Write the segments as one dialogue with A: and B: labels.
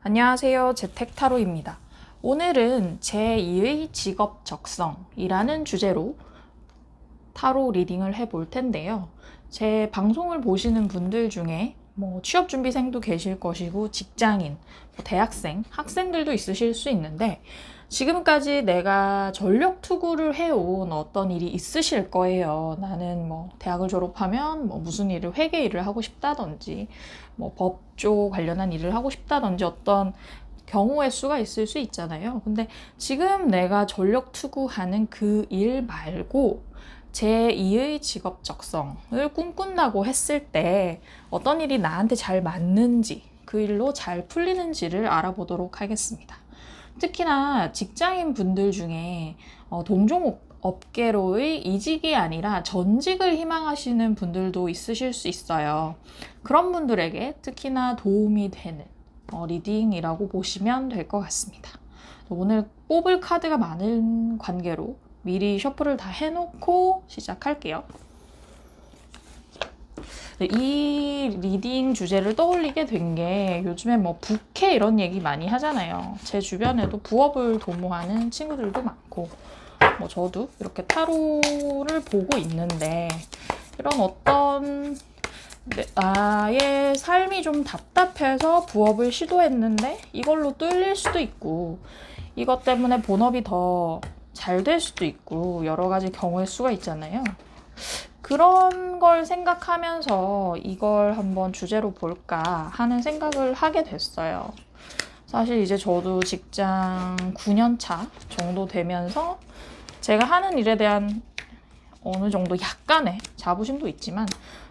A: 안녕하세요. 재택타로입니다. 오늘은 제2의 직업 적성이라는 주제로 타로 리딩을 해볼 텐데요. 제 방송을 보시는 분들 중에 취업준비생도 계실 것이고 직장인, 대학생, 학생들도 있으실 수 있는데 지금까지 내가 전력 투구를 해온 어떤 일이 있으실 거예요. 나는 대학을 졸업하면 무슨 일을, 회계 일을 하고 싶다든지 법조 관련한 일을 하고 싶다든지 어떤 경우의 수가 있을 수 있잖아요. 근데 지금 내가 전력 투구하는 그 일 말고 제2의 직업 적성을 꿈꾼다고 했을 때 어떤 일이 나한테 잘 맞는지, 그 일로 잘 풀리는지를 알아보도록 하겠습니다. 특히나 직장인 분들 중에 동종 업계로의 이직이 아니라 전직을 희망하시는 분들도 있으실 수 있어요. 그런 분들에게 특히나 도움이 되는 리딩이라고 보시면 될 것 같습니다. 오늘 뽑을 카드가 많은 관계로 미리 셔플을 다 해놓고 시작할게요. 이 리딩 주제를 떠올리게 된 게 요즘에 부캐 이런 얘기 많이 하잖아요. 제 주변에도 부업을 도모하는 친구들도 많고 저도 이렇게 타로를 보고 있는데 이런 어떤 나의 삶이 좀 답답해서 부업을 시도했는데 이걸로 뚫릴 수도 있고 이것 때문에 본업이 더 잘 될 수도 있고 여러 가지 경우의 수가 있잖아요. 그런 걸 생각하면서 이걸 한번 주제로 볼까 하는 생각을 하게 됐어요. 사실 이제 저도 직장 9년 차 정도 되면서 제가 하는 일에 대한 어느 정도 약간의 자부심도 있지만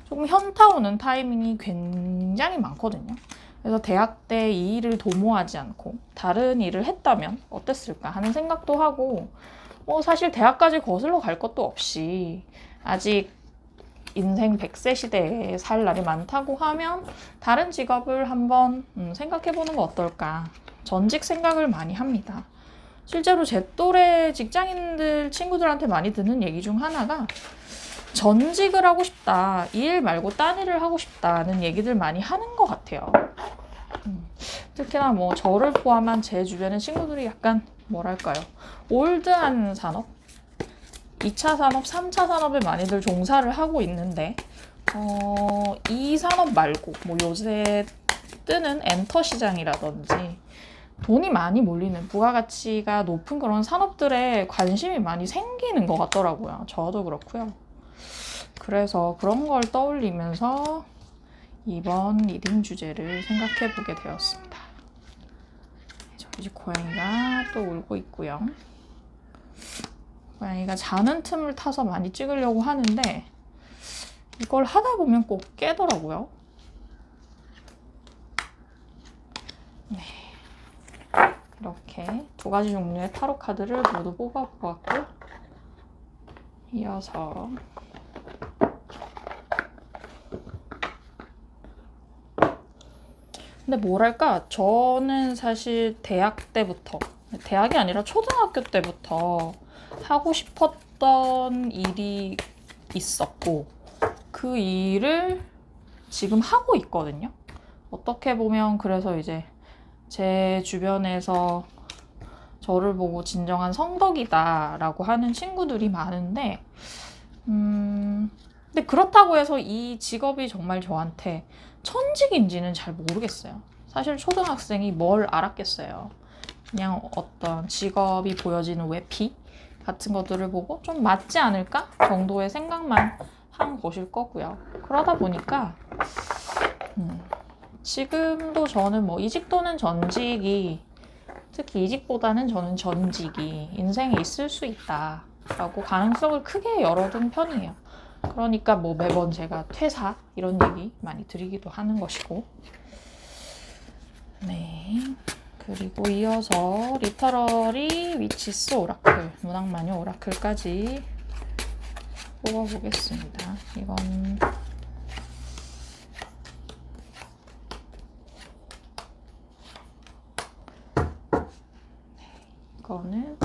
A: 조금 현타 오는 타이밍이 굉장히 많거든요. 그래서 대학 때 이 일을 도모하지 않고 다른 일을 했다면 어땠을까 하는 생각도 하고 사실 대학까지 거슬러 갈 것도 없이 아직 인생 100세 시대에 살 날이 많다고 하면 다른 직업을 한번 생각해보는 거 어떨까. 전직 생각을 많이 합니다. 실제로 제 또래 직장인들 친구들한테 많이 듣는 얘기 중 하나가 전직을 하고 싶다, 이 일 말고 딴 일을 하고 싶다는 얘기들 많이 하는 것 같아요. 특히나 저를 포함한 제 주변의 친구들이 약간 뭐랄까요, 올드한 산업? 2차 산업, 3차 산업에 많이들 종사를 하고 있는데 이 산업 말고 요새 뜨는 엔터 시장이라든지 돈이 많이 몰리는 부가가치가 높은 그런 산업들에 관심이 많이 생기는 것 같더라고요. 저도 그렇고요. 그래서 그런 걸 떠올리면서 이번 리딩 주제를 생각해 보게 되었습니다. 저희 집 고양이가 또 울고 있고요. 고양이가 자는 틈을 타서 많이 찍으려고 하는데 이걸 하다 보면 꼭 깨더라고요. 네. 이렇게 두 가지 종류의 타로 카드를 모두 뽑아보았고 이어서 근데 뭐랄까, 저는 사실 대학 때부터, 대학이 아니라 초등학교 때부터 하고 싶었던 일이 있었고 그 일을 지금 하고 있거든요. 어떻게 보면 그래서 이제 제 주변에서 저를 보고 진정한 성덕이다 라고 하는 친구들이 많은데 근데 그렇다고 해서 이 직업이 정말 저한테 천직인지는 잘 모르겠어요. 사실 초등학생이 뭘 알았겠어요. 그냥 어떤 직업이 보여지는 외피 같은 것들을 보고 좀 맞지 않을까 정도의 생각만 한 것일 거고요. 그러다 보니까 지금도 저는 이직 또는 전직이, 특히 이직보다는 저는 전직이 인생에 있을 수 있다라고 가능성을 크게 열어둔 편이에요. 그러니까 매번 제가 퇴사 이런 얘기 많이 드리기도 하는 것이고. 네. 그리고 이어서 리터러리 위치스 오라클, 문학마녀 오라클까지 뽑아보겠습니다. 이건 이거는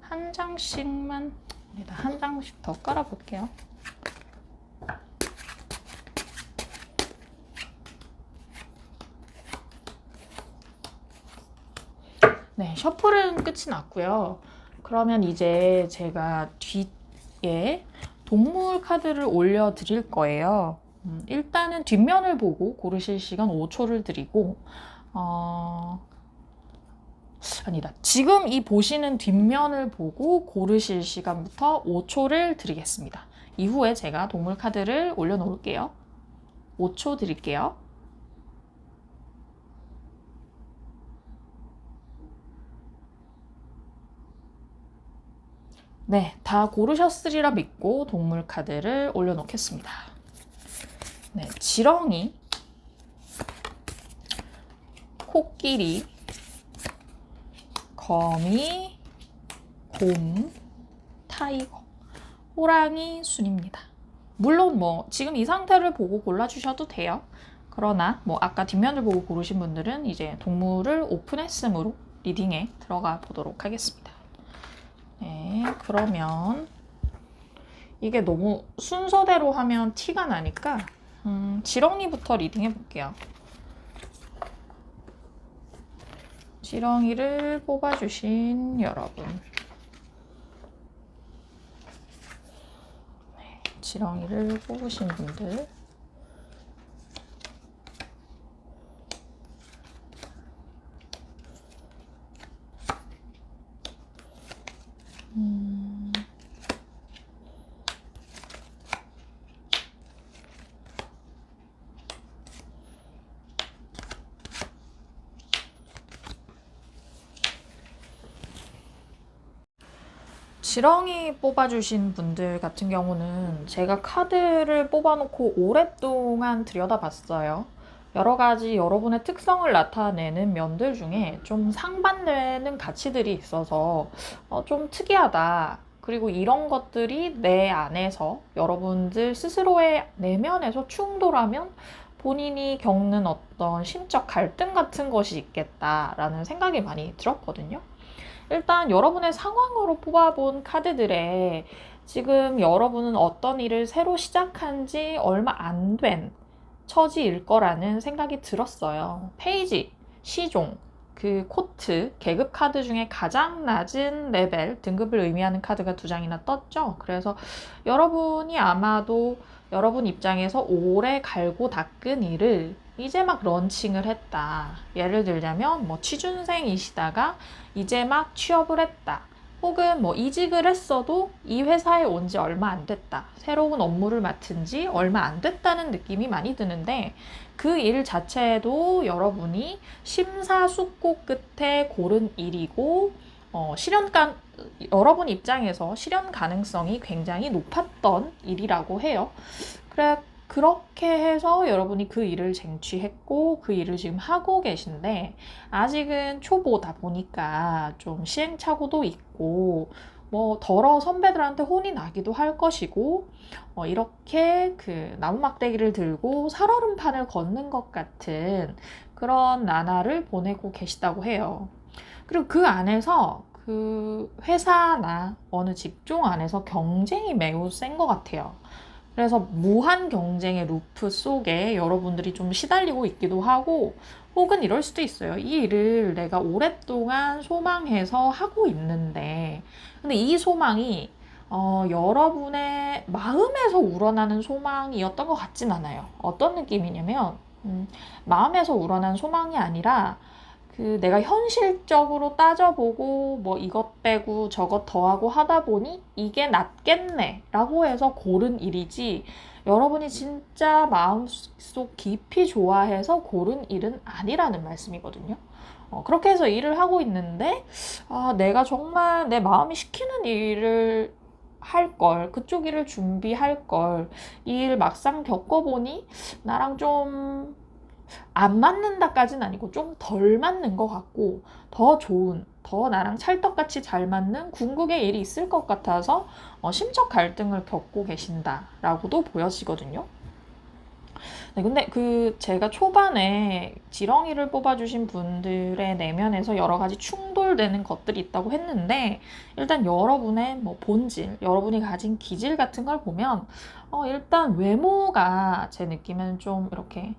A: 한 장씩만, 한 장씩 더 깔아볼게요. 네, 셔플은 끝이 났고요. 그러면 이제 제가 뒤에 동물 카드를 올려드릴 거예요. 일단은 뒷면을 보고 고르실 시간 5초를 드리고, 아니다. 지금 이 보시는 뒷면을 보고 고르실 시간부터 5초를 드리겠습니다. 이후에 제가 동물 카드를 올려놓을게요. 5초 드릴게요. 네, 다 고르셨으리라 믿고 동물 카드를 올려놓겠습니다. 네, 지렁이, 코끼리, 거미, 곰, 타이거, 호랑이 순입니다. 물론 뭐 지금 이 상태를 보고 골라주셔도 돼요. 그러나 뭐 아까 뒷면을 보고 고르신 분들은 이제 동물을 오픈했으므로 리딩에 들어가 보도록 하겠습니다. 네, 그러면 이게 너무 순서대로 하면 티가 나니까 지렁이부터 리딩해 볼게요. 지렁이를 뽑아주신 여러분, 네, 지렁이를 뽑으신 분들, 지렁이 뽑아주신 분들 같은 경우는 제가 카드를 뽑아놓고 오랫동안 들여다봤어요. 여러 가지 여러분의 특성을 나타내는 면들 중에 좀 상반되는 가치들이 있어서 좀 특이하다. 그리고 이런 것들이 내 안에서 여러분들 스스로의 내면에서 충돌하면 본인이 겪는 어떤 심적 갈등 같은 것이 있겠다라는 생각이 많이 들었거든요. 일단 여러분의 상황으로 뽑아본 카드들에 지금 여러분은 어떤 일을 새로 시작한 지 얼마 안 된 처지일 거라는 생각이 들었어요. 페이지, 시종, 그 코트, 계급 카드 중에 가장 낮은 레벨, 등급을 의미하는 카드가 2장이나 떴죠. 그래서 여러분이 아마도 여러분 입장에서 오래 갈고 닦은 일을 이제 막 런칭을 했다. 예를 들자면 뭐 취준생이시다가 이제 막 취업을 했다. 혹은 뭐 이직을 했어도 이 회사에 온 지 얼마 안 됐다. 새로운 업무를 맡은 지 얼마 안 됐다는 느낌이 많이 드는데 그 일 자체도 여러분이 심사숙고 끝에 고른 일이고 여러분 입장에서 실현 가능성이 굉장히 높았던 일이라고 해요. 그렇게 해서 여러분이 그 일을 쟁취했고 그 일을 지금 하고 계신데 아직은 초보다 보니까 좀 시행착오도 있고 뭐 더러 선배들한테 혼이 나기도 할 것이고 이렇게 그 나무막대기를 들고 살얼음판을 걷는 것 같은 그런 나날을 보내고 계시다고 해요. 그리고 그 안에서 그 회사나 어느 직종 안에서 경쟁이 매우 센 것 같아요. 그래서 무한 경쟁의 루프 속에 여러분들이 좀 시달리고 있기도 하고 혹은 이럴 수도 있어요. 이 일을 내가 오랫동안 소망해서 하고 있는데 근데 이 소망이 여러분의 마음에서 우러나는 소망이었던 것 같진 않아요. 어떤 느낌이냐면 마음에서 우러난 소망이 아니라 그 내가 현실적으로 따져보고 뭐 이것 빼고 저것 더하고 하다 보니 이게 낫겠네 라고 해서 고른 일이지 여러분이 진짜 마음속 깊이 좋아해서 고른 일은 아니라는 말씀이거든요. 그렇게 해서 일을 하고 있는데 내가 정말 내 마음이 시키는 일을 할 걸, 그쪽 일을 준비할 걸, 이 일 막상 겪어보니 나랑 좀 안 맞는다까지는 아니고 좀 덜 맞는 것 같고 더 좋은, 더 나랑 찰떡같이 잘 맞는 궁극의 일이 있을 것 같아서 심적 갈등을 겪고 계신다라고도 보여지거든요. 네, 근데 제가 초반에 지렁이를 뽑아주신 분들의 내면에서 여러 가지 충돌되는 것들이 있다고 했는데 일단 여러분의 뭐 본질, 여러분이 가진 기질 같은 걸 보면 일단 외모가 제 느낌은 좀 이렇게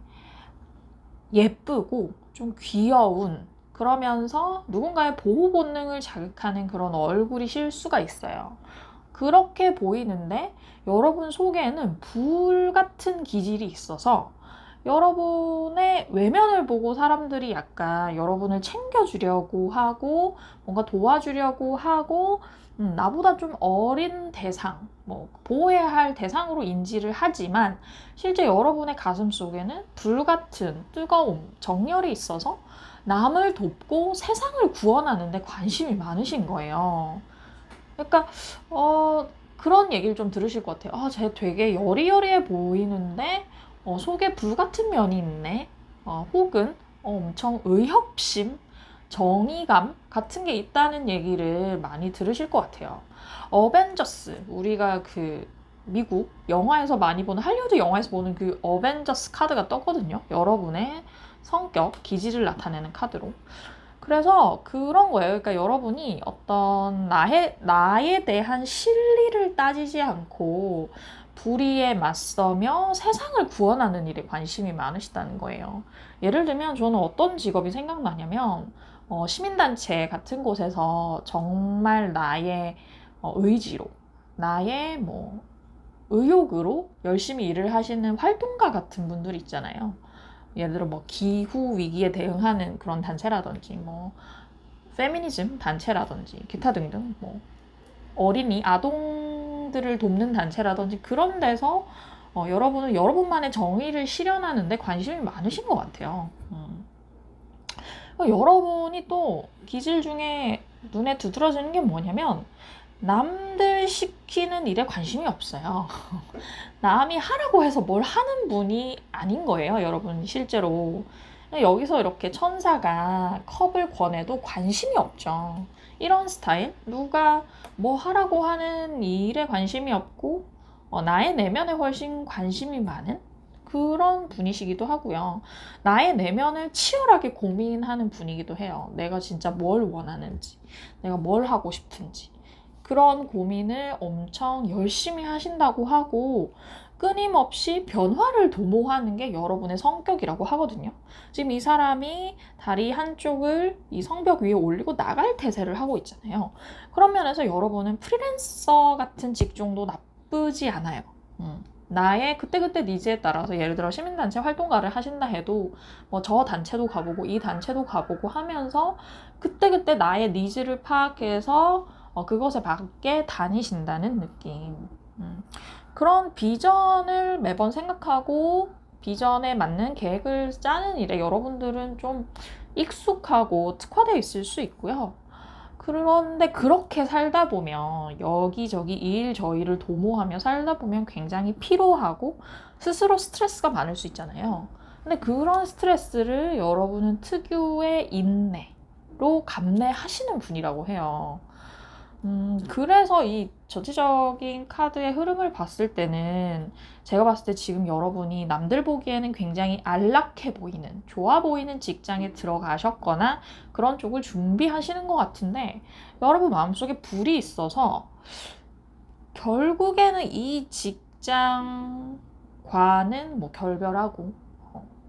A: 예쁘고 좀 귀여운 그러면서 누군가의 보호 본능을 자극하는 그런 얼굴이실 수가 있어요. 그렇게 보이는데 여러분 속에는 불 같은 기질이 있어서 여러분의 외면을 보고 사람들이 약간 여러분을 챙겨주려고 하고 뭔가 도와주려고 하고 나보다 좀 어린 대상, 뭐 보호해야 할 대상으로 인지를 하지만 실제 여러분의 가슴 속에는 불같은 뜨거움, 정열이 있어서 남을 돕고 세상을 구원하는 데 관심이 많으신 거예요. 그러니까 그런 얘기를 좀 들으실 것 같아요. 아, 쟤 되게 여리여리해 보이는데 속에 불같은 면이 있네. 혹은 엄청 의협심, 정의감 같은 게 있다는 얘기를 많이 들으실 것 같아요. 어벤져스, 우리가 그 미국 영화에서 많이 보는, 할리우드 영화에서 보는 그 어벤져스 카드가 떴거든요. 여러분의 성격, 기질을 나타내는 카드로. 그래서 그런 거예요. 그러니까 여러분이 어떤 나에 대한 실리를 따지지 않고 불의에 맞서며 세상을 구원하는 일에 관심이 많으시다는 거예요. 예를 들면 저는 어떤 직업이 생각나냐면 시민단체 같은 곳에서 정말 나의 의지로, 나의 뭐 의욕으로 열심히 일을 하시는 활동가 같은 분들 있잖아요. 예를 들어 뭐 기후 위기에 대응하는 그런 단체라든지 뭐 페미니즘 단체라든지 기타 등등 뭐 어린이 아동들을 돕는 단체라든지 그런 데서 여러분은 여러분만의 정의를 실현하는 데 관심이 많으신 것 같아요. 여러분이 또 기질 중에 눈에 두드러지는 게 뭐냐면 남들 시키는 일에 관심이 없어요. 남이 하라고 해서 뭘 하는 분이 아닌 거예요, 여러분, 실제로. 여기서 이렇게 천사가 컵을 권해도 관심이 없죠. 이런 스타일? 누가 뭐 하라고 하는 일에 관심이 없고, 나의 내면에 훨씬 관심이 많은 그런 분이시기도 하고요. 나의 내면을 치열하게 고민하는 분이기도 해요. 내가 진짜 뭘 원하는지, 내가 뭘 하고 싶은지. 그런 고민을 엄청 열심히 하신다고 하고 끊임없이 변화를 도모하는 게 여러분의 성격이라고 하거든요. 지금 이 사람이 다리 한쪽을 이 성벽 위에 올리고 나갈 태세를 하고 있잖아요. 그런 면에서 여러분은 프리랜서 같은 직종도 나쁘지 않아요. 나의 그때그때 니즈에 따라서 예를 들어 시민단체 활동가를 하신다 해도 뭐 저 단체도 가보고 이 단체도 가보고 하면서 그때그때 나의 니즈를 파악해서 그것에 맞게 다니신다는 느낌. 그런 비전을 매번 생각하고 비전에 맞는 계획을 짜는 일에 여러분들은 좀 익숙하고 특화되어 있을 수 있고요. 그런데 그렇게 살다 보면 여기저기 이 일 저 일을 도모하며 살다 보면 굉장히 피로하고 스스로 스트레스가 많을 수 있잖아요. 근데 그런 스트레스를 여러분은 특유의 인내로 감내하시는 분이라고 해요. 그래서 이 전체적인 카드의 흐름을 봤을 때는 제가 봤을 때 지금 여러분이 남들 보기에는 굉장히 안락해 보이는, 좋아 보이는 직장에 들어가셨거나 그런 쪽을 준비하시는 것 같은데 여러분 마음속에 불이 있어서 결국에는 이 직장과는 뭐 결별하고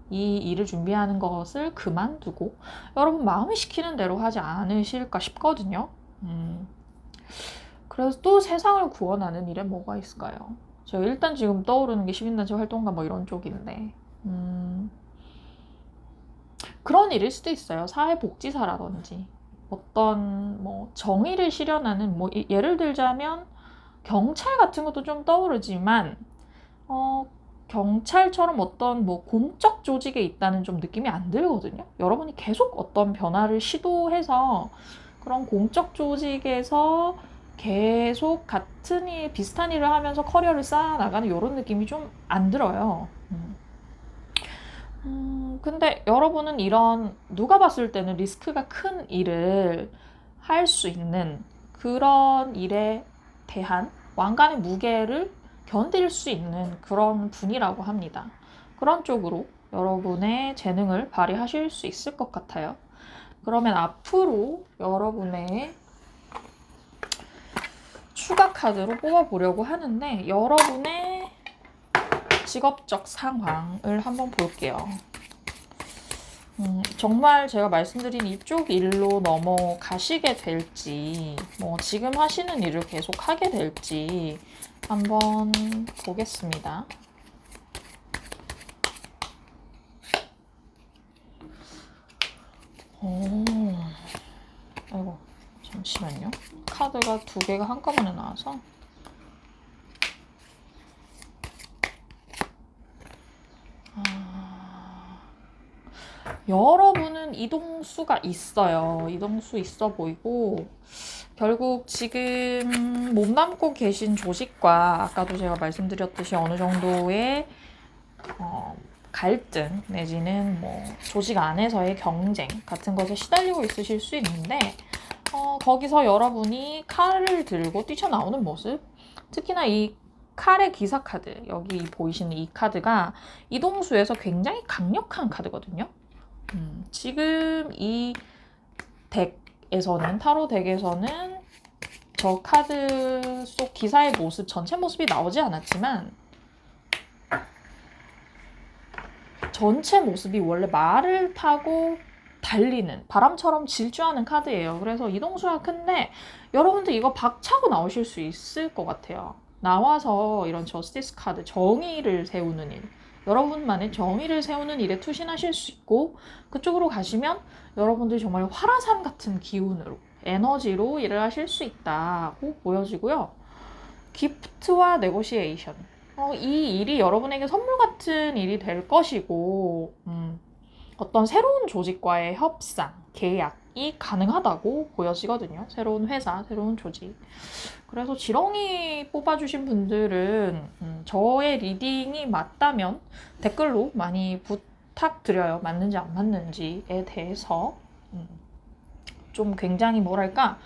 A: 이 일을 준비하는 것을 그만두고 여러분 마음이 시키는 대로 하지 않으실까 싶거든요. 그래서 또 세상을 구원하는 일에 뭐가 있을까요? 제가 일단 지금 떠오르는 게 시민단체 활동가 뭐 이런 쪽인데 그런 일일 수도 있어요. 사회복지사라든지 어떤 뭐 정의를 실현하는 뭐 예를 들자면 경찰 같은 것도 좀 떠오르지만 경찰처럼 어떤 뭐 공적 조직에 있다는 좀 느낌이 안 들거든요. 여러분이 계속 어떤 변화를 시도해서 그런 공적 조직에서 계속 같은 일, 비슷한 일을 하면서 커리어를 쌓아나가는 이런 느낌이 좀 안 들어요. 근데 여러분은 이런 누가 봤을 때는 리스크가 큰 일을 할 수 있는 그런 일에 대한 왕관의 무게를 견딜 수 있는 그런 분이라고 합니다. 그런 쪽으로 여러분의 재능을 발휘하실 수 있을 것 같아요. 그러면 앞으로 여러분의 추가 카드로 뽑아보려고 하는데 여러분의 직업적 상황을 한번 볼게요. 정말 제가 말씀드린 이쪽 일로 넘어가시게 될지, 뭐 지금 하시는 일을 계속 하게 될지 한번 보겠습니다. 아이고, 잠시만요. 카드가 두 개가 한꺼번에 나와서. 여러분은 이동수가 있어요. 이동수 있어 보이고, 결국 지금 몸담고 계신 조직과 아까도 제가 말씀드렸듯이 어느 정도의 갈등 내지는 뭐 조직 안에서의 경쟁 같은 것에 시달리고 있으실 수 있는데, 거기서 여러분이 칼을 들고 뛰쳐나오는 모습, 특히나 이 칼의 기사 카드, 여기 보이시는 이 카드가 이동수에서 굉장히 강력한 카드거든요. 지금 이 덱에서는, 타로 덱에서는 저 카드 속 기사의 모습, 전체 모습이 나오지 않았지만 전체 모습이 원래 말을 타고 달리는, 바람처럼 질주하는 카드예요. 그래서 이동수가 큰데 여러분들 이거 박차고 나오실 수 있을 것 같아요. 나와서 이런 저스티스 카드, 정의를 세우는 일, 여러분만의 정의를 세우는 일에 투신하실 수 있고, 그쪽으로 가시면 여러분들이 정말 화라산 같은 기운으로, 에너지로 일을 하실 수 있다고 보여지고요. 기프트와 네고시에이션, 이 일이 여러분에게 선물 같은 일이 될 것이고, 어떤 새로운 조직과의 협상, 계약이 가능하다고 보여지거든요. 새로운 회사, 새로운 조직. 그래서 지렁이 뽑아주신 분들은 저의 리딩이 맞다면 댓글로 많이 부탁드려요. 맞는지 안 맞는지에 대해서. 좀 굉장히 뭐랄까,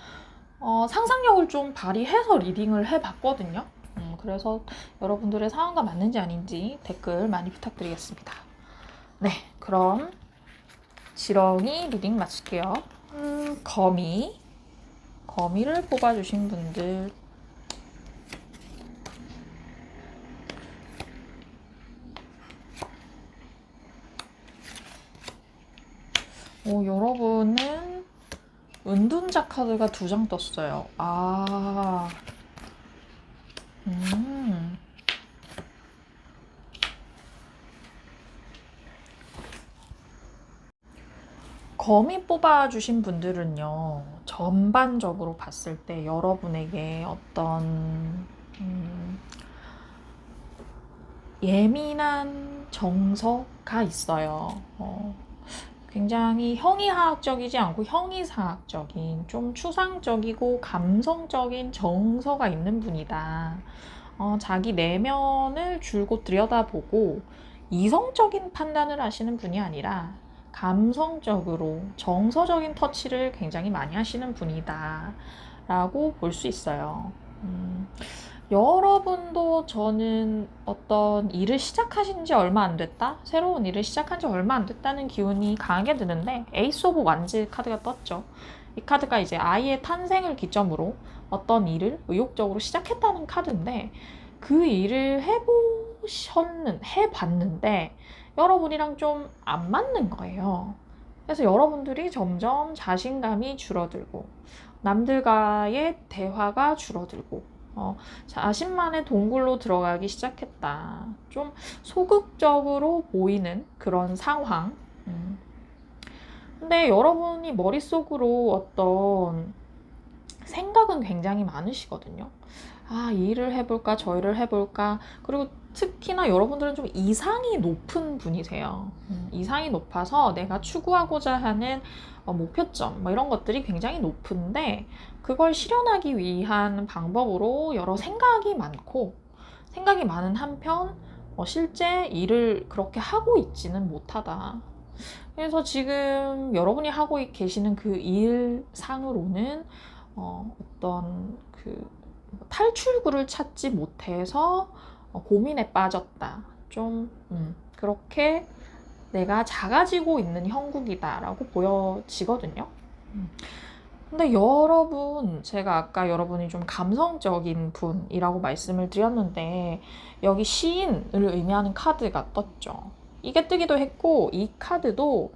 A: 상상력을 좀 발휘해서 리딩을 해봤거든요. 그래서 여러분들의 상황과 맞는지 아닌지 댓글 많이 부탁드리겠습니다. 네, 그럼 지렁이 리딩 마칠게요. 거미를 뽑아주신 분들, 여러분은 은둔자 카드가 2장 떴어요. 거미 뽑아주신 분들은요, 전반적으로 봤을 때 여러분에게 어떤 예민한 정서가 있어요. 굉장히 형이하학적이지 않고 형이상학적인, 좀 추상적이고 감성적인 정서가 있는 분이다. 자기 내면을 줄곧 들여다보고 이성적인 판단을 하시는 분이 아니라 감성적으로 정서적인 터치를 굉장히 많이 하시는 분이다 라고 볼 수 있어요. 여러분도 저는 어떤 일을 시작하신 지 얼마 안 됐다? 새로운 일을 시작한 지 얼마 안 됐다는 기운이 강하게 드는데, 에이스 오브 완즈 카드가 떴죠. 이 카드가 이제 아이의 탄생을 기점으로 어떤 일을 의욕적으로 시작했다는 카드인데, 그 일을 해봤는데 여러분이랑 좀 안 맞는 거예요. 그래서 여러분들이 점점 자신감이 줄어들고 남들과의 대화가 줄어들고 자신만의 동굴로 들어가기 시작했다. 좀 소극적으로 보이는 그런 상황. 근데 여러분이 머릿속으로 어떤 생각은 굉장히 많으시거든요. 이 일을 해볼까, 저 일을 해볼까. 그리고 특히나 여러분들은 좀 이상이 높은 분이세요. 이상이 높아서 내가 추구하고자 하는 목표점, 뭐 이런 것들이 굉장히 높은데, 그걸 실현하기 위한 방법으로 여러 생각이 많고, 생각이 많은 한편 실제 일을 그렇게 하고 있지는 못하다. 그래서 지금 여러분이 하고 계시는 그 일상으로는 어떤 그 탈출구를 찾지 못해서 고민에 빠졌다. 좀 그렇게 내가 작아지고 있는 형국이다라고 보여지거든요. 근데 여러분, 제가 아까 여러분이 좀 감성적인 분이라고 말씀을 드렸는데, 여기 시인을 의미하는 카드가 떴죠. 이게 뜨기도 했고, 이 카드도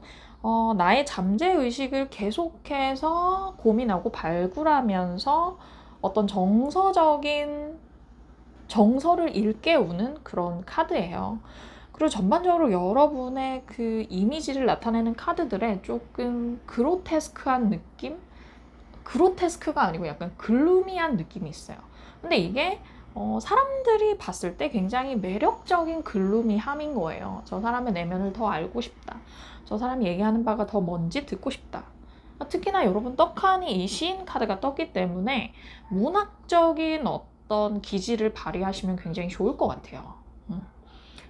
A: 나의 잠재의식을 계속해서 고민하고 발굴하면서 어떤 정서를 일깨우는 그런 카드예요. 그리고 전반적으로 여러분의 그 이미지를 나타내는 카드들에 조금 그로테스크한 느낌? 그로테스크가 아니고 약간 글루미한 느낌이 있어요. 근데 이게 사람들이 봤을 때 굉장히 매력적인 글루미함인 거예요. 저 사람의 내면을 더 알고 싶다. 저 사람이 얘기하는 바가 더 뭔지 듣고 싶다. 특히나 여러분 떡하니 이 시인 카드가 떴기 때문에 문학적인 어떤 기질을 발휘하시면 굉장히 좋을 것 같아요.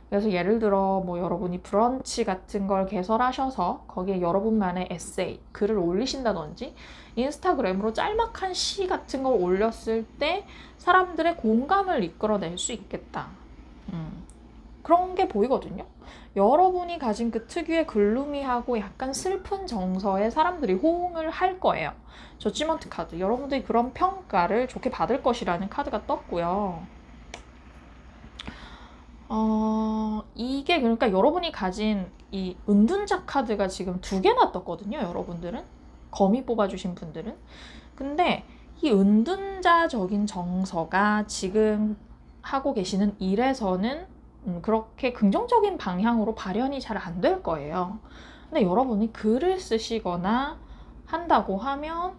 A: 그래서 예를 들어 뭐 여러분이 브런치 같은 걸 개설하셔서 거기에 여러분만의 에세이, 글을 올리신다든지 인스타그램으로 짤막한 시 같은 걸 올렸을 때 사람들의 공감을 이끌어낼 수 있겠다. 그런 게 보이거든요. 여러분이 가진 그 특유의 글루미하고 약간 슬픈 정서에 사람들이 호응을 할 거예요. 저지먼트 카드, 여러분들이 그런 평가를 좋게 받을 것이라는 카드가 떴고요. 이게 그러니까 여러분이 가진 이 은둔자 카드가 지금 2개나 떴거든요. 여러분들은 거미 뽑아주신 분들은. 근데 이 은둔자적인 정서가 지금 하고 계시는 일에서는 그렇게 긍정적인 방향으로 발현이 잘 안 될 거예요. 근데 여러분이 글을 쓰시거나 한다고 하면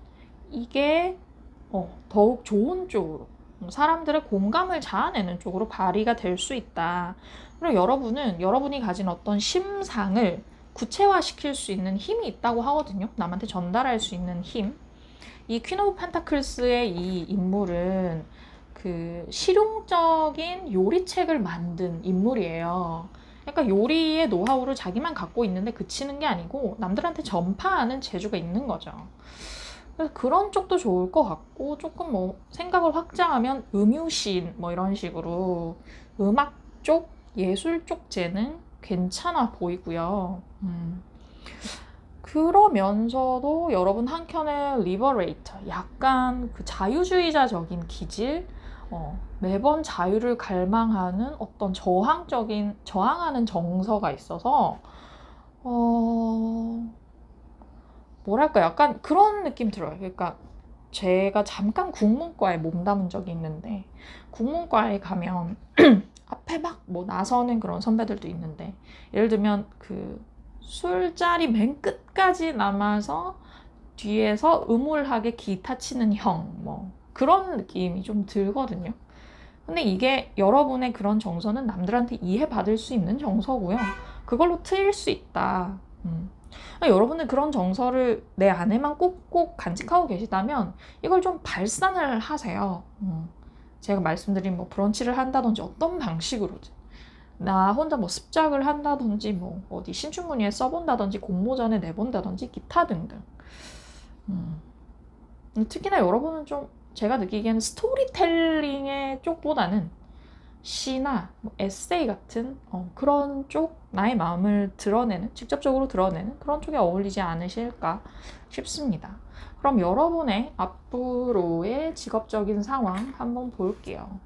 A: 이게 더욱 좋은 쪽으로 사람들의 공감을 자아내는 쪽으로 발휘가 될 수 있다. 그리고 여러분은 여러분이 가진 어떤 심상을 구체화시킬 수 있는 힘이 있다고 하거든요. 남한테 전달할 수 있는 힘. 이 퀸 오브 펜타클스의 이 인물은 그 실용적인 요리책을 만든 인물이에요. 그러니까 요리의 노하우를 자기만 갖고 있는데 그치는 게 아니고 남들한테 전파하는 재주가 있는 거죠. 그래서 그런 쪽도 좋을 것 같고, 조금 뭐 생각을 확장하면 음유시인 뭐 이런 식으로 음악 쪽, 예술 쪽 재능 괜찮아 보이고요. 그러면서도 여러분 한켠에 리버레이터, 약간 그 자유주의자적인 기질, 매번 자유를 갈망하는 어떤 저항하는 정서가 있어서, 뭐랄까 약간 그런 느낌 들어요. 그러니까 제가 잠깐 국문과에 몸담은 적이 있는데, 국문과에 가면 앞에 막 뭐 나서는 그런 선배들도 있는데, 예를 들면 그 술자리 맨 끝까지 남아서 뒤에서 음울하게 기타 치는 형, 뭐 그런 느낌이 좀 들거든요. 근데 이게 여러분의 그런 정서는 남들한테 이해받을 수 있는 정서고요. 그걸로 트일 수 있다. 여러분들 그런 정서를 내 안에만 꼭꼭 간직하고 계시다면 이걸 좀 발산을 하세요. 제가 말씀드린 뭐 브런치를 한다든지 어떤 방식으로든 나 혼자 뭐 습작을 한다든지 뭐 어디 신춘문예에 써본다든지 공모전에 내본다든지 기타 등등. 특히나 여러분은 좀 제가 느끼기에는 스토리텔링의 쪽보다는 시나 뭐 에세이 같은 그런 쪽, 나의 마음을 드러내는, 직접적으로 드러내는 그런 쪽에 어울리지 않으실까 싶습니다. 그럼 여러분의 앞으로의 직업적인 상황 한번 볼게요.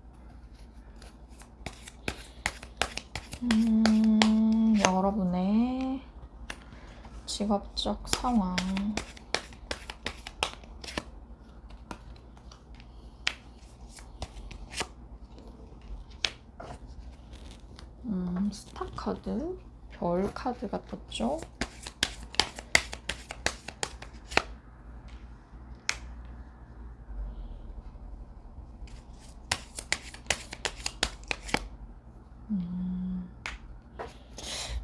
A: 여러분의 직업적 상황. 스타 카드, 별 카드가 떴죠.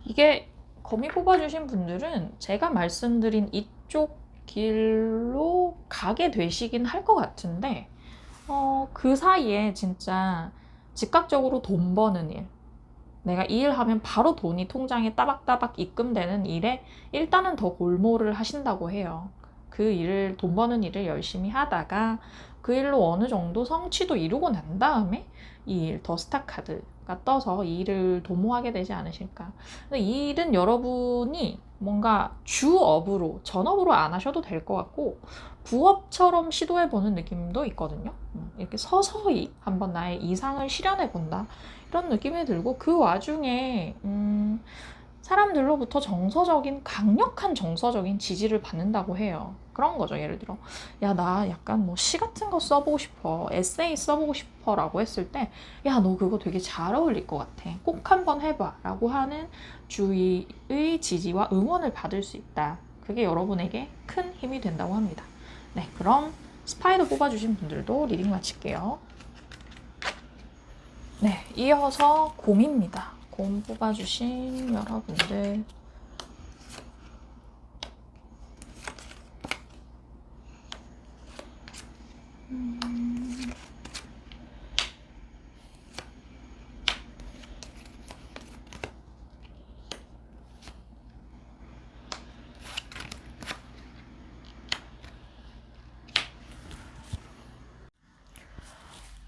A: 이게 거미 뽑아주신 분들은 제가 말씀드린 이쪽 길로 가게 되시긴 할 것 같은데, 그 사이에 진짜 즉각적으로 돈 버는 일, 내가 이 일 하면 바로 돈이 통장에 따박따박 입금되는 일에 일단은 더 골몰을 하신다고 해요. 그 일을, 돈 버는 일을 열심히 하다가 그 일로 어느 정도 성취도 이루고 난 다음에 이 일, 더 스타 카드가 떠서 이 일을 도모하게 되지 않으실까. 근데 이 일은 여러분이 뭔가 주업으로, 전업으로 안 하셔도 될 것 같고 부업처럼 시도해보는 느낌도 있거든요. 이렇게 서서히 한번 나의 이상을 실현해본다, 이런 느낌이 들고, 그 와중에 사람들로부터 정서적인, 강력한 정서적인 지지를 받는다고 해요. 그런 거죠. 예를 들어, 야, 나 약간 뭐 시 같은 거 써보고 싶어, 에세이 써보고 싶어 라고 했을 때, 야, 너 그거 되게 잘 어울릴 것 같아, 꼭 한번 해봐 라고 하는 주위의 지지와 응원을 받을 수 있다. 그게 여러분에게 큰 힘이 된다고 합니다. 네, 그럼 스파이더 뽑아주신 분들도 리딩 마칠게요. 네, 이어서 곰입니다. 곰 뽑아주신 여러분들.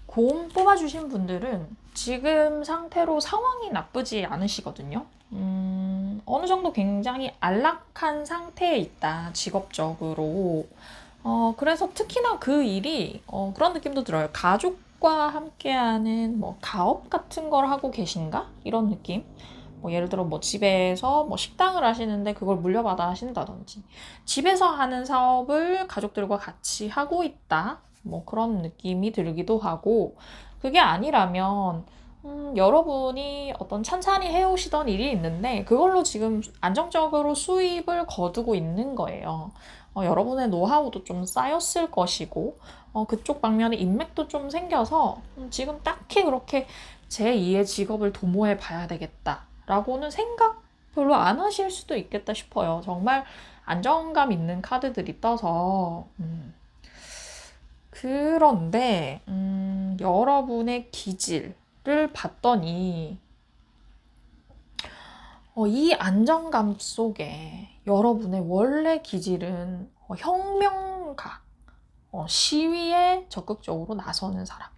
A: 곰 뽑아주신 분들은 지금 상태로 상황이 나쁘지 않으시거든요. 어느 정도 굉장히 안락한 상태에 있다, 직업적으로. 그래서 특히나 그 일이 그런 느낌도 들어요. 가족과 함께하는 뭐 가업 같은 걸 하고 계신가? 이런 느낌. 뭐 예를 들어 뭐 집에서 뭐 식당을 하시는데 그걸 물려받아 하신다든지, 집에서 하는 사업을 가족들과 같이 하고 있다, 뭐 그런 느낌이 들기도 하고, 그게 아니라면 여러분이 어떤 찬찬히 해오시던 일이 있는데 그걸로 지금 안정적으로 수입을 거두고 있는 거예요. 여러분의 노하우도 좀 쌓였을 것이고, 그쪽 방면에 인맥도 좀 생겨서 지금 딱히 그렇게 제2의 직업을 도모해 봐야 되겠다 라고는 생각 별로 안 하실 수도 있겠다 싶어요. 정말 안정감 있는 카드들이 떠서. 그런데 여러분의 기질을 봤더니 이 안정감 속에 여러분의 원래 기질은 혁명가, 시위에 적극적으로 나서는 사람,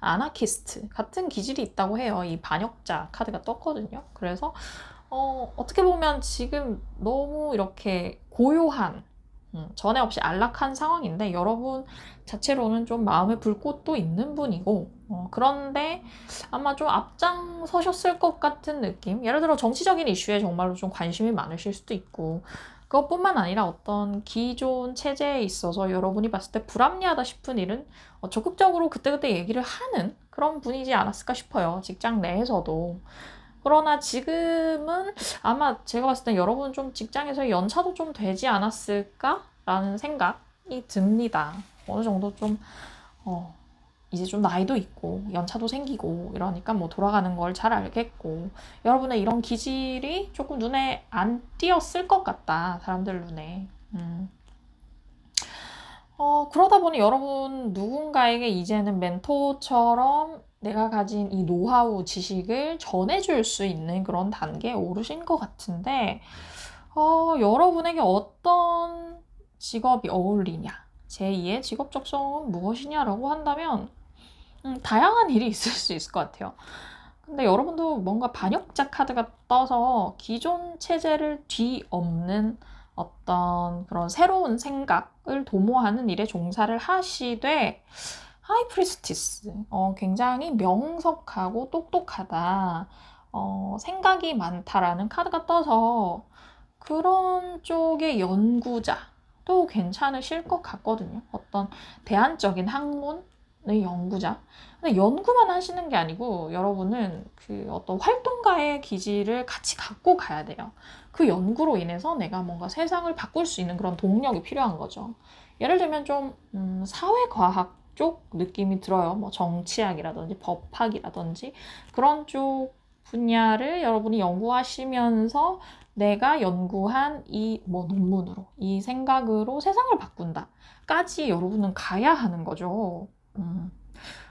A: 아나키스트 같은 기질이 있다고 해요. 이 반역자 카드가 떴거든요. 그래서 어떻게 보면 지금 너무 이렇게 고요한, 전에 없이 안락한 상황인데 여러분 자체로는 좀 마음에 불꽃도 있는 분이고, 그런데 아마 좀 앞장서셨을 것 같은 느낌. 예를 들어 정치적인 이슈에 정말로 좀 관심이 많으실 수도 있고, 그것뿐만 아니라 어떤 기존 체제에 있어서 여러분이 봤을 때 불합리하다 싶은 일은 적극적으로 그때그때 얘기를 하는 그런 분이지 않았을까 싶어요. 직장 내에서도. 그러나 지금은 아마 제가 봤을 때 여러분 좀 직장에서 연차도 좀 되지 않았을까라는 생각이 듭니다. 어느 정도 좀 이제 좀 나이도 있고 연차도 생기고 이러니까 뭐 돌아가는 걸 잘 알겠고, 여러분의 이런 기질이 조금 눈에 안 띄었을 것 같다, 사람들 눈에. 그러다 보니 여러분 누군가에게 이제는 멘토처럼 내가 가진 이 노하우, 지식을 전해줄 수 있는 그런 단계에 오르신 것 같은데, 여러분에게 어떤 직업이 어울리냐, 제2의 직업 적성은 무엇이냐라고 한다면 다양한 일이 있을 수 있을 것 같아요. 근데 여러분도 뭔가 반역자 카드가 떠서 기존 체제를 뒤엎는 어떤 그런 새로운 생각을 도모하는 일에 종사를 하시되, 하이프리스티스, 굉장히 명석하고 똑똑하다, 생각이 많다라는 카드가 떠서 그런 쪽의 연구자도 괜찮으실 것 같거든요. 어떤 대안적인 학문의 연구자. 근데 연구만 하시는 게 아니고 여러분은 그 어떤 활동가의 기질을 같이 갖고 가야 돼요. 그 연구로 인해서 내가 뭔가 세상을 바꿀 수 있는 그런 동력이 필요한 거죠. 예를 들면 좀 사회과학 쪽 느낌이 들어요. 뭐 정치학이라든지 법학이라든지 그런 쪽 분야를 여러분이 연구하시면서 내가 연구한 이 뭐 논문으로, 이 생각으로 세상을 바꾼다까지 여러분은 가야 하는 거죠.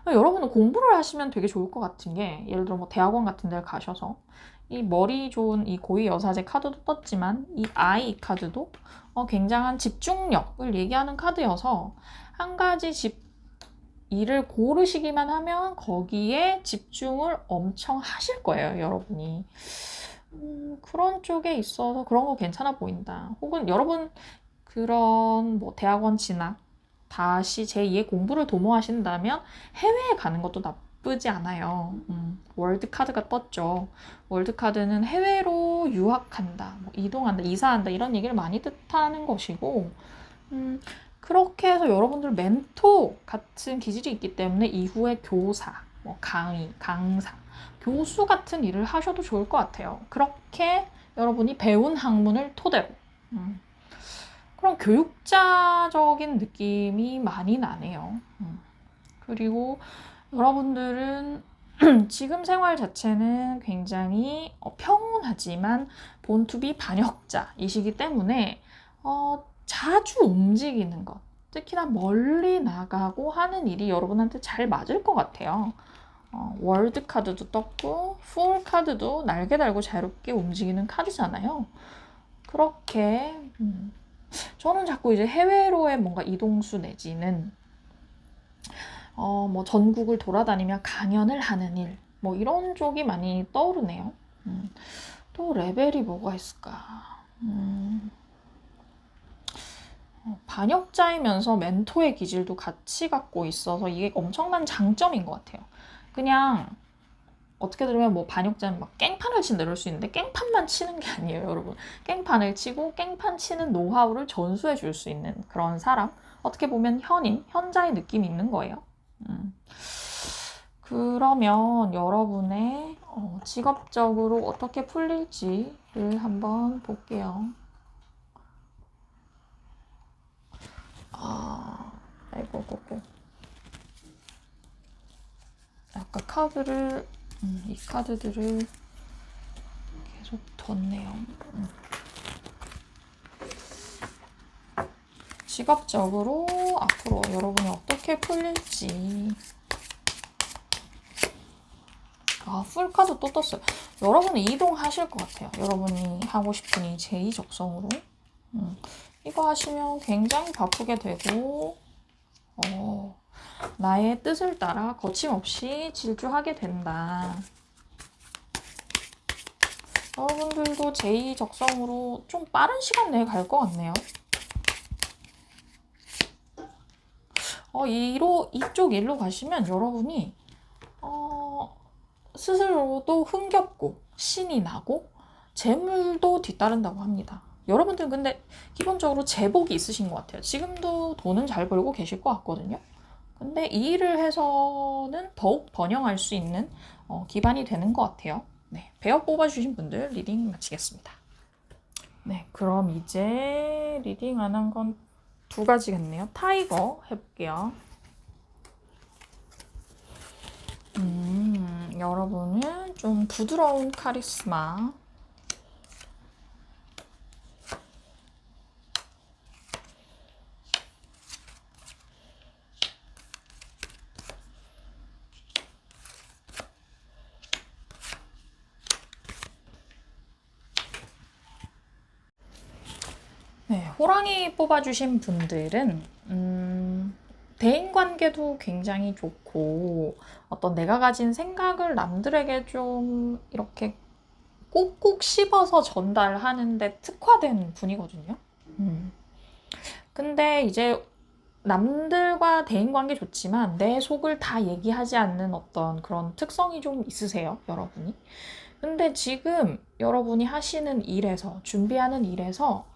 A: 여러분은 공부를 하시면 되게 좋을 것 같은 게, 예를 들어 뭐 대학원 같은 데를 가셔서 이 머리 좋은 이 고위 여사제 카드도 떴지만 이 아이 카드도 굉장한 집중력을 얘기하는 카드여서 한 가지 일을 고르시기만 하면 거기에 집중을 엄청 하실 거예요, 여러분이. 그런 쪽에 있어서 그런 거 괜찮아 보인다. 혹은 여러분 그런 뭐 대학원 진학 다시 제2의 공부를 도모하신다면 해외에 가는 것도 나쁘지 않아요. 월드 카드가 떴죠. 월드 카드는 해외로 유학한다, 뭐 이동한다, 이사한다 이런 얘기를 많이 뜻하는 것이고, 그렇게 해서 여러분들 멘토 같은 기질이 있기 때문에 이후에 교사, 뭐 강의, 강사, 교수 같은 일을 하셔도 좋을 것 같아요. 그렇게 여러분이 배운 학문을 토대로. 그런 교육자적인 느낌이 많이 나네요. 그리고 여러분들은 지금 생활 자체는 굉장히 평온하지만 본투비 반역자이시기 때문에 자주 움직이는 것, 특히나 멀리 나가고 하는 일이 여러분한테 잘 맞을 것 같아요. 월드 카드도 떴고 풀 카드도 날개 달고 자유롭게 움직이는 카드잖아요. 그렇게 저는 자꾸 이제 해외로의 뭔가 이동수 내지는 뭐 전국을 돌아다니며 강연을 하는 일, 뭐 이런 쪽이 많이 떠오르네요. 또 레벨이 뭐가 있을까? 반역자이면서 멘토의 기질도 같이 갖고 있어서 이게 엄청난 장점인 것 같아요. 그냥 어떻게 들으면 뭐 반역자는 막 깽판을 친다 이럴 수 있는데 깽판만 치는 게 아니에요, 여러분. 깽판을 치고 깽판 치는 노하우를 전수해 줄 수 있는 그런 사람. 어떻게 보면 현자의 느낌이 있는 거예요. 그러면 여러분의 직업적으로 어떻게 풀릴지를 한번 볼게요. 아이고. 아까 카드를 이 카드들을 계속 뒀네요. 직업적으로 앞으로 여러분이 어떻게 풀릴지. 풀카드 또 떴어요. 여러분은 이동하실 것 같아요. 여러분이 하고 싶은 이 제2적성으로. 이거 하시면 굉장히 바쁘게 되고, 나의 뜻을 따라 거침없이 질주하게 된다. 여러분들도 제2적성으로 좀 빠른 시간 내에 갈 것 같네요. 이쪽 일로 가시면 여러분이 스스로도 흥겹고 신이 나고 재물도 뒤따른다고 합니다. 여러분들은 근데 기본적으로 재복이 있으신 것 같아요. 지금도 돈은 잘 벌고 계실 것 같거든요. 근데 이 일을 해서는 더욱 번영할 수 있는 기반이 되는 것 같아요. 네, 배역 뽑아주신 분들 리딩 마치겠습니다. 네, 그럼 이제 리딩 안 한 건 2가지겠네요. 타이거 해볼게요. 여러분은 좀 부드러운 카리스마, 네, 호랑이 뽑아주신 분들은 대인관계도 굉장히 좋고 어떤 내가 가진 생각을 남들에게 좀 이렇게 꾹꾹 씹어서 전달하는데 특화된 분이거든요. 근데 이제 남들과 대인관계 좋지만 내 속을 다 얘기하지 않는 어떤 그런 특성이 좀 있으세요, 여러분이. 근데 지금 여러분이 하시는 일에서, 준비하는 일에서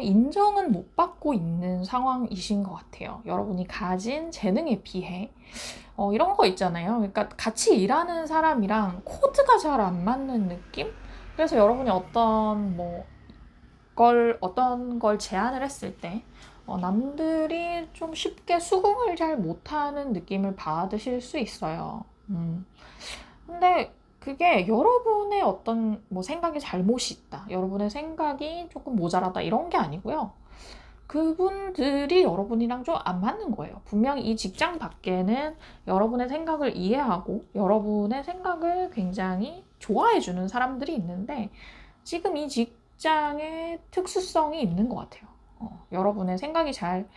A: 인정은 못 받고 있는 상황이신 것 같아요. 여러분이 가진 재능에 비해. 이런 거 있잖아요. 그러니까 같이 일하는 사람이랑 코드가 잘 안 맞는 느낌? 그래서 여러분이 어떤 걸 제안을 했을 때, 남들이 좀 쉽게 수긍을 잘 못하는 느낌을 받으실 수 있어요. 근데 그게 여러분의 어떤 생각이 잘못이 있다, 여러분의 생각이 조금 모자라다 이런 게 아니고요. 그분들이 여러분이랑 좀 안 맞는 거예요. 분명히 이 직장 밖에는 여러분의 생각을 이해하고 여러분의 생각을 굉장히 좋아해주는 사람들이 있는데 지금 이 직장의 특수성이 있는 것 같아요. 여러분의 생각이 잘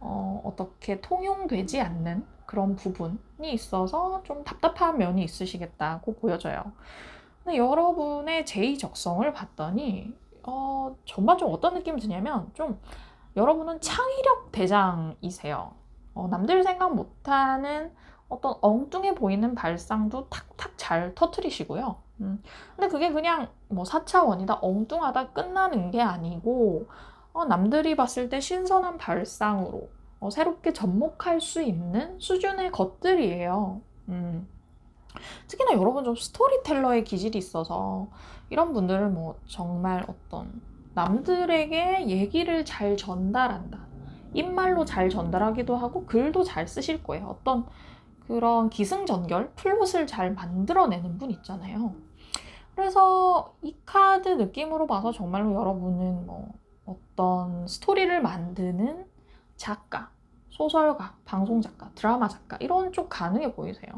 A: 어떻게 통용되지 않는 그런 부분이 있어서 좀 답답한 면이 있으시겠다고 보여져요. 근데 여러분의 제2적성을 봤더니 전반적으로 어떤 느낌이 드냐면 좀 여러분은 창의력 대장이세요. 남들 생각 못하는 어떤 엉뚱해 보이는 발상도 탁탁 잘 터트리시고요. 근데 그게 그냥 뭐 4차원이다, 엉뚱하다 끝나는 게 아니고 남들이 봤을 때 신선한 발상으로 새롭게 접목할 수 있는 수준의 것들이에요. 특히나 여러분 좀 스토리텔러의 기질이 있어서 이런 분들은 뭐 정말 어떤 남들에게 얘기를 잘 전달한다. 입말로 잘 전달하기도 하고 글도 잘 쓰실 거예요. 어떤 그런 기승전결, 플롯을 잘 만들어내는 분 있잖아요. 그래서 이 카드 느낌으로 봐서 정말로 여러분은 뭐 어떤 스토리를 만드는 작가, 소설가, 방송작가, 드라마 작가 이런 쪽 가능해 보이세요.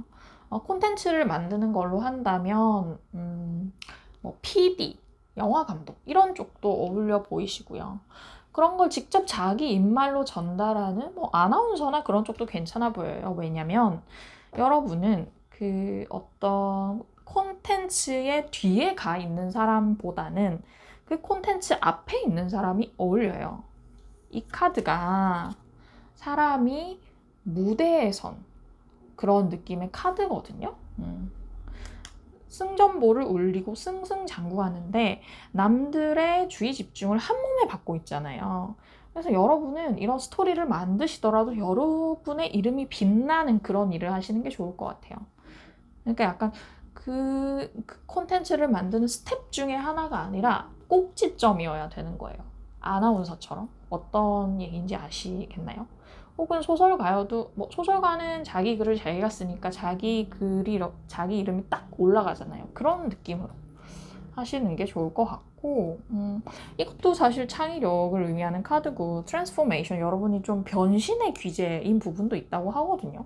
A: 콘텐츠를 만드는 걸로 한다면 뭐 PD, 영화 감독 이런 쪽도 어울려 보이시고요. 그런 걸 직접 자기 입말로 전달하는 뭐 아나운서나 그런 쪽도 괜찮아 보여요. 왜냐면 여러분은 그 어떤 콘텐츠의 뒤에 가 있는 사람보다는 그 콘텐츠 앞에 있는 사람이 어울려요. 이 카드가 사람이 무대에 선 그런 느낌의 카드거든요. 승전보를 울리고 승승장구하는데 남들의 주의 집중을 한 몸에 받고 있잖아요. 그래서 여러분은 이런 스토리를 만드시더라도 여러분의 이름이 빛나는 그런 일을 하시는 게 좋을 것 같아요. 그러니까 약간 그 콘텐츠를 만드는 스텝 중에 하나가 아니라 꼭지점이어야 되는 거예요. 아나운서처럼. 어떤 얘기인지 아시겠나요? 혹은 소설가여도 뭐 소설가는 자기 글을 자기가 쓰니까 자기 글이 자기 이름이 딱 올라가잖아요. 그런 느낌으로 하시는 게 좋을 것 같고 이것도 사실 창의력을 의미하는 카드고 트랜스포메이션 여러분이 좀 변신의 귀재인 부분도 있다고 하거든요.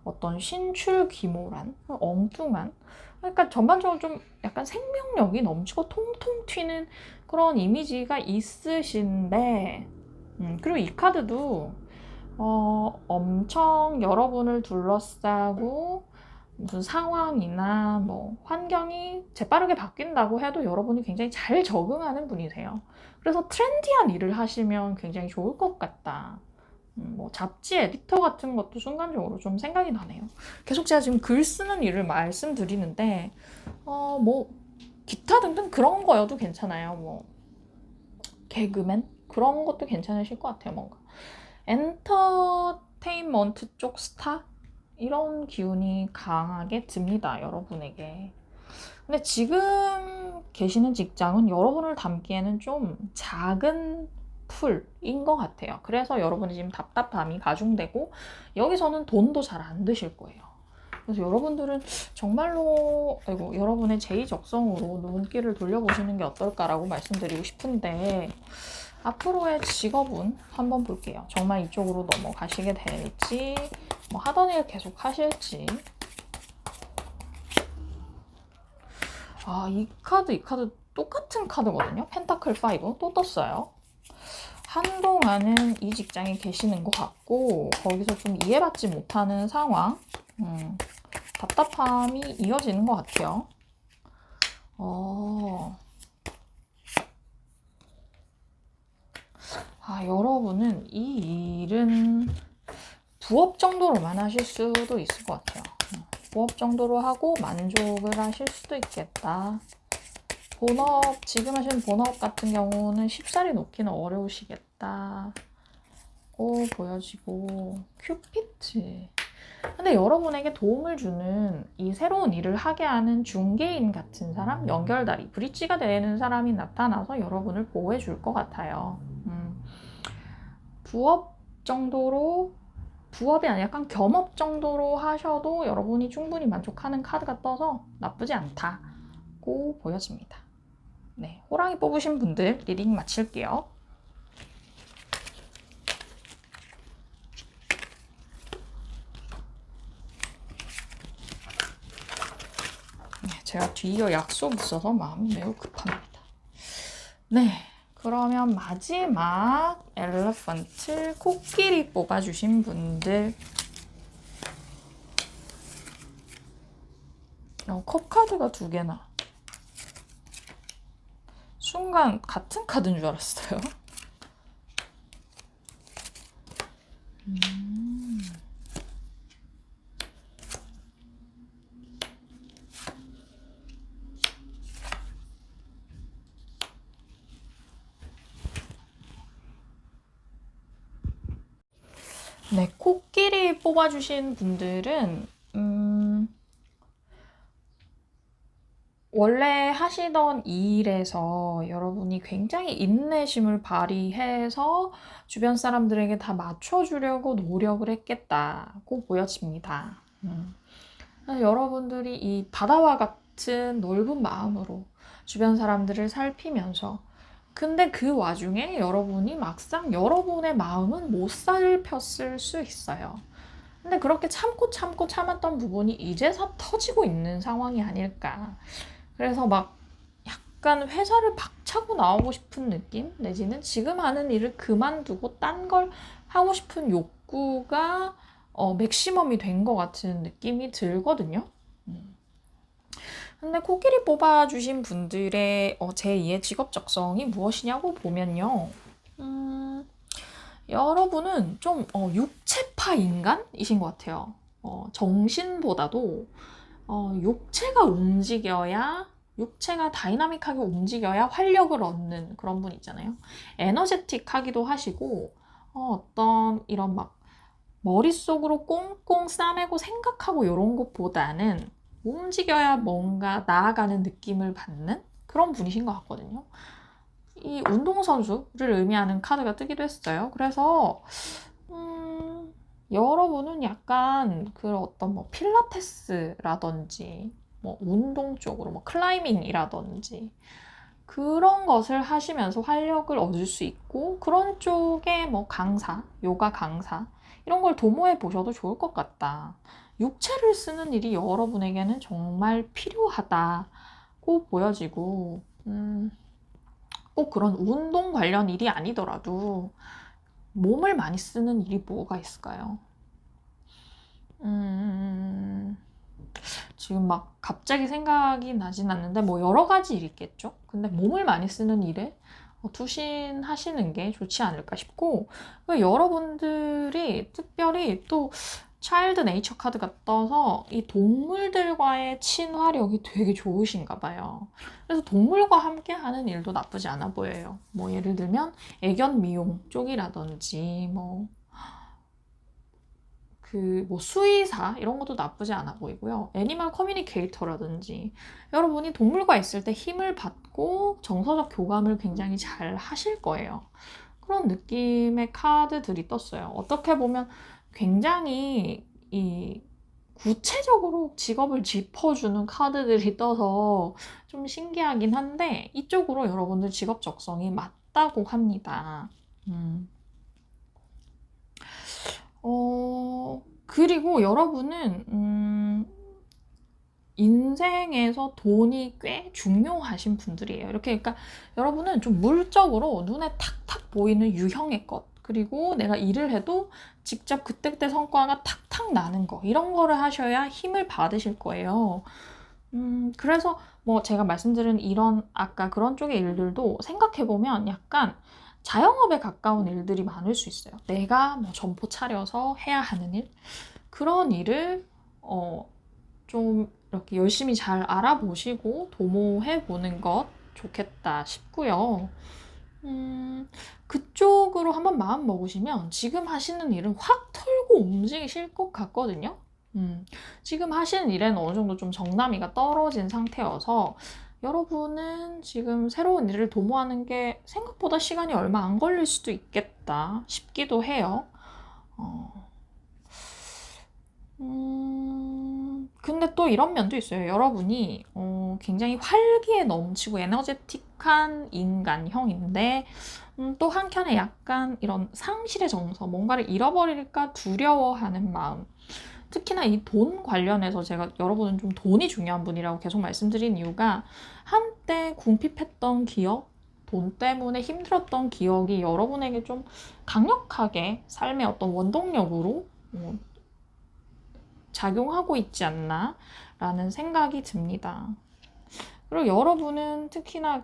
A: 어떤 신출귀몰한 엉뚱한 그러니까 전반적으로 좀 약간 생명력이 넘치고 통통 튀는 그런 이미지가 있으신데 그리고 이 카드도 엄청 여러분을 둘러싸고 무슨 상황이나 뭐 환경이 재빠르게 바뀐다고 해도 여러분이 굉장히 잘 적응하는 분이세요. 그래서 트렌디한 일을 하시면 굉장히 좋을 것 같다. 뭐 잡지 에디터 같은 것도 순간적으로 좀 생각이 나네요. 계속 제가 지금 글 쓰는 일을 말씀드리는데 뭐 기타 등등 그런 거여도 괜찮아요. 뭐 개그맨 그런 것도 괜찮으실 것 같아요. 뭔가 엔터테인먼트 쪽 스타 이런 기운이 강하게 듭니다. 여러분에게. 근데 지금 계시는 직장은 여러분을 담기에는 좀 작은 풀인 것 같아요. 그래서 여러분이 지금 답답함이 가중되고 여기서는 돈도 잘 안 드실 거예요. 그래서 여러분들은 정말로 여러분의 제2적성으로 눈길을 돌려보시는 게 어떨까라고 말씀드리고 싶은데 앞으로의 직업은 한번 볼게요. 정말 이쪽으로 넘어가시게 될지 뭐 하던 일 계속 하실지 이 카드 똑같은 카드거든요. 펜타클 5 또 떴어요. 한동안은 이 직장에 계시는 것 같고 거기서 좀 이해받지 못하는 상황 답답함이 이어지는 것 같아요. 여러분은 이 일은 부업 정도로만 하실 수도 있을 것 같아요. 부업 정도로 하고 만족을 하실 수도 있겠다. 본업, 지금 하시는 본업 같은 경우는 쉽사리 놓기는 어려우시겠다. 보여지고 큐피트. 근데 여러분에게 도움을 주는 이 새로운 일을 하게 하는 중개인 같은 사람, 연결다리, 브릿지가 되는 사람이 나타나서 여러분을 보호해 줄 것 같아요. 부업 정도로 부업이 아니라 약간 겸업 정도로 하셔도 여러분이 충분히 만족하는 카드가 떠서 나쁘지 않다고 보여집니다. 네, 호랑이 뽑으신 분들 리딩 마칠게요. 제가 뒤이어 약속이 있어서 마음이 매우 급합니다. 네, 그러면 마지막 엘레펀트 코끼리 뽑아주신 분들 컵 카드가 2개나 순간 같은 카드인 줄 알았어요. 네, 코끼리 뽑아주신 분들은 원래 하시던 일에서 여러분이 굉장히 인내심을 발휘해서 주변 사람들에게 다 맞춰주려고 노력을 했겠다고 보여집니다. 그래서 여러분들이 이 바다와 같은 넓은 마음으로 주변 사람들을 살피면서 근데 그 와중에 여러분이 막상 여러분의 마음은 못 살폈을 수 있어요. 근데 그렇게 참고 참았던 부분이 이제서 터지고 있는 상황이 아닐까. 그래서 막 약간 회사를 박차고 나오고 싶은 느낌? 내지는 지금 하는 일을 그만두고 딴 걸 하고 싶은 욕구가 맥시멈이 된 것 같은 느낌이 들거든요. 근데 코끼리 뽑아주신 분들의 제2의 직업 적성이 무엇이냐고 보면요. 여러분은 좀 육체파 인간이신 것 같아요. 정신보다도 육체가 움직여야 육체가 다이나믹하게 움직여야 활력을 얻는 그런 분 있잖아요. 에너제틱하기도 하시고 어떤 이런 막 머릿속으로 꽁꽁 싸매고 생각하고 이런 것보다는 움직여야 뭔가 나아가는 느낌을 받는 그런 분이신 것 같거든요. 이 운동선수를 의미하는 카드가 뜨기도 했어요. 그래서 여러분은 약간 그 어떤 뭐 필라테스라든지 뭐 운동 쪽으로 뭐 클라이밍이라든지 그런 것을 하시면서 활력을 얻을 수 있고 그런 쪽에 뭐 강사, 요가 강사 이런 걸 도모해 보셔도 좋을 것 같다. 육체를 쓰는 일이 여러분에게는 정말 필요하다고 보여지고 꼭 그런 운동 관련 일이 아니더라도 몸을 많이 쓰는 일이 뭐가 있을까요? 지금 막 갑자기 생각이 나진 않는데 뭐 여러 가지 일이 있겠죠? 근데 몸을 많이 쓰는 일에 투신하시는 게 좋지 않을까 싶고 여러분들이 특별히 또 차일드 네이처 카드가 떠서 이 동물들과의 친화력이 되게 좋으신가 봐요. 그래서 동물과 함께 하는 일도 나쁘지 않아 보여요. 뭐 예를 들면 애견 미용 쪽이라든지 뭐 수의사 이런 것도 나쁘지 않아 보이고요. 애니멀 커뮤니케이터라든지 여러분이 동물과 있을 때 힘을 받고 정서적 교감을 굉장히 잘 하실 거예요. 그런 느낌의 카드들이 떴어요. 어떻게 보면 굉장히 이 구체적으로 직업을 짚어주는 카드들이 떠서 좀 신기하긴 한데 이쪽으로 여러분들 직업 적성이 맞다고 합니다. 그리고 여러분은 인생에서 돈이 꽤 중요하신 분들이에요. 이렇게 그러니까 여러분은 좀 물적으로 눈에 탁탁 보이는 유형의 것 그리고 내가 일을 해도 직접 그때그때 성과가 탁탁 나는 거 이런 거를 하셔야 힘을 받으실 거예요. 그래서 뭐 제가 말씀드린 이런 아까 그런 쪽의 일들도 생각해보면 약간 자영업에 가까운 일들이 많을 수 있어요. 내가 뭐 점포 차려서 해야 하는 일 그런 일을 좀 이렇게 열심히 잘 알아보시고 도모해 보는 것 좋겠다 싶고요. 그쪽으로 한번 마음 먹으시면 지금 하시는 일은 확 털고 움직이실 것 같거든요. 지금 하시는 일에는 어느 정도 좀 정남이가 떨어진 상태여서 여러분은 지금 새로운 일을 도모하는 게 생각보다 시간이 얼마 안 걸릴 수도 있겠다 싶기도 해요. 근데 또 이런 면도 있어요. 여러분이 굉장히 활기에 넘치고 에너제틱한 인간형인데 또 한켠에 약간 이런 상실의 정서, 뭔가를 잃어버릴까 두려워하는 마음. 특히나 이 돈 관련해서 제가 여러분은 좀 돈이 중요한 분이라고 계속 말씀드린 이유가 한때 궁핍했던 기억, 돈 때문에 힘들었던 기억이 여러분에게 좀 강력하게 삶의 어떤 원동력으로 작용하고 있지 않나 라는 생각이 듭니다. 그리고 여러분은 특히나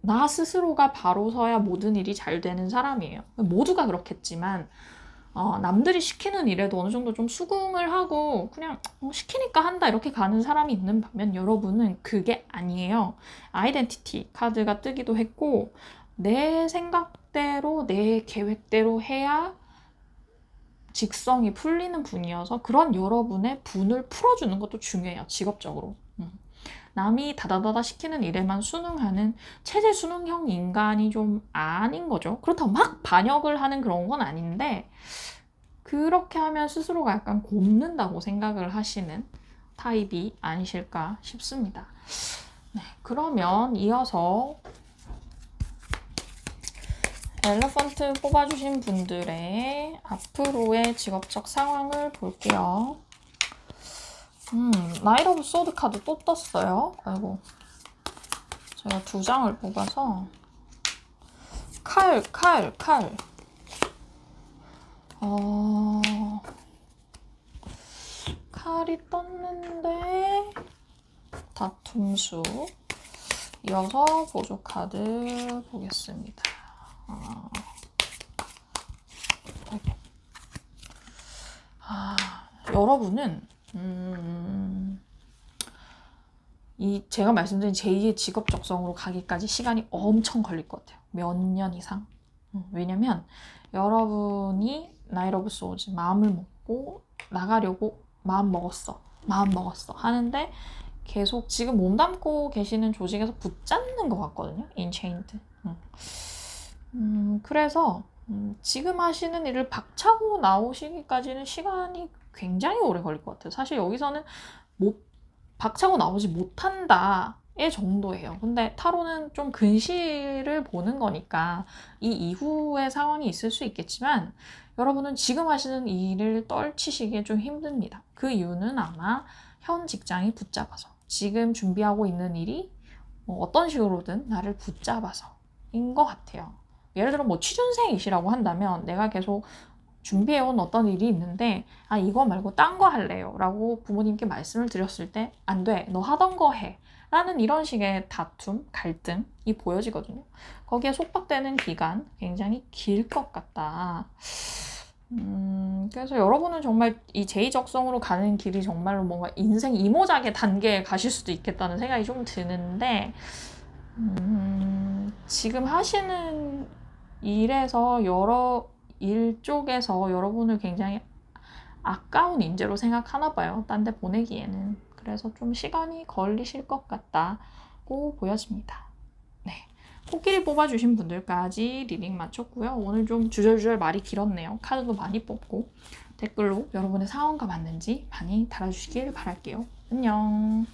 A: 나 스스로가 바로 서야 모든 일이 잘 되는 사람이에요. 모두가 그렇겠지만 남들이 시키는 일에도 어느 정도 좀 수긍을 하고 그냥 시키니까 한다 이렇게 가는 사람이 있는 반면 여러분은 그게 아니에요. 아이덴티티 카드가 뜨기도 했고 내 생각대로 내 계획대로 해야 직성이 풀리는 분이어서 그런 여러분의 분을 풀어주는 것도 중요해요. 직업적으로. 남이 다다다다 시키는 일에만 순응하는 체제 순응형 인간이 좀 아닌 거죠. 그렇다고 막 반역을 하는 그런 건 아닌데 그렇게 하면 스스로가 약간 곪는다고 생각을 하시는 타입이 아니실까 싶습니다. 네, 그러면 이어서 엘러펀트 뽑아주신 분들의 앞으로의 직업적 상황을 볼게요. 나이트 오브 소드 카드 또 떴어요. 아이고, 제가 2장을 뽑아서 칼. 칼이 떴는데 다툼수. 이어서 보조 카드 보겠습니다. 여러분은 제가 말씀드린 제2의 직업 적성으로 가기까지 시간이 엄청 걸릴 것 같아요. 몇 년 이상. 왜냐면 여러분이 나이트 오브 소드 마음을 먹고 나가려고 마음 먹었어 하는데 계속 지금 몸담고 계시는 조직에서 붙잡는 것 같거든요. 인체인드. 그래서 지금 하시는 일을 박차고 나오시기까지는 시간이 굉장히 오래 걸릴 것 같아요. 사실 여기서는 박차고 나오지 못한다의 정도예요. 근데 타로는 좀 근시를 보는 거니까 이 이후의 상황이 있을 수 있겠지만 여러분은 지금 하시는 일을 떨치시기에 좀 힘듭니다. 그 이유는 아마 현 직장이 붙잡아서 지금 준비하고 있는 일이 어떤 식으로든 나를 붙잡아서인 것 같아요. 예를 들어 취준생이시라고 한다면 내가 계속 준비해온 어떤 일이 있는데 이거 말고 딴 거 할래요 라고 부모님께 말씀을 드렸을 때 안 돼, 너 하던 거 해 라는 이런 식의 다툼, 갈등이 보여지거든요. 거기에 속박되는 기간 굉장히 길 것 같다. 그래서 여러분은 정말 이 제2적성으로 가는 길이 정말로 뭔가 인생 이모작의 단계에 가실 수도 있겠다는 생각이 좀 드는데 지금 하시는 일에서 일 쪽에서 여러분을 굉장히 아까운 인재로 생각하나 봐요. 딴 데 보내기에는. 그래서 좀 시간이 걸리실 것 같다고 보여집니다. 네, 코끼리 뽑아주신 분들까지 리딩 마쳤고요. 오늘 좀 주절주절 말이 길었네요. 카드도 많이 뽑고 댓글로 여러분의 상황과 맞는지 많이 달아주시길 바랄게요. 안녕.